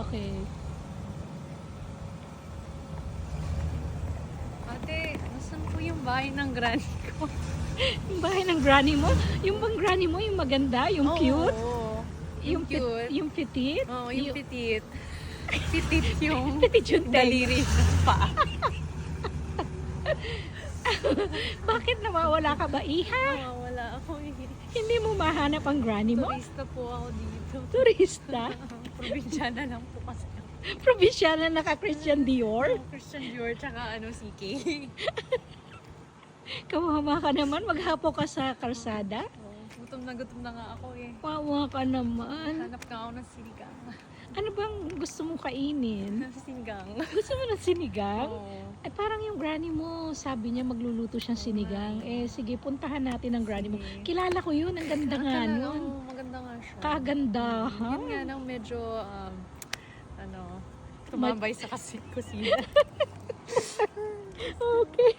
Okay. Ate, nasan po yung bahay ng granny ko? Yung bahay ng granny mo? Yung bang granny mo, yung maganda, yung cute? Oo, yung cute. Yung petit? Oo, yung petit. Petit yung Petit yung daliri ng paa. Bakit nawawala ka ba, Iha? Wala ako eh. Hindi mo mahanap ang granny mo? Turista po ako dito. Turista? Probinsyana lang po kasi. Probinsyana naka-Christian Dior? Christian Dior tsaka CK. Kawawa ka naman, maghapo ka sa kalsada? Gutom na nga ako eh. Wawa ka naman. Hanap ka ako ng sinigang. Ano bang gusto mong kainin? Sinigang. Gusto mo ng sinigang? Oo. Ay parang yung granny mo, sabi niya magluluto siyang sinigang. Eh sige, puntahan natin ang granny mo. Sige. Kilala ko yun, ang ganda nga nun. Oo, maganda nga siya. Kagandahan. Yun nga nang medyo, tumambay sa kusina. Okay.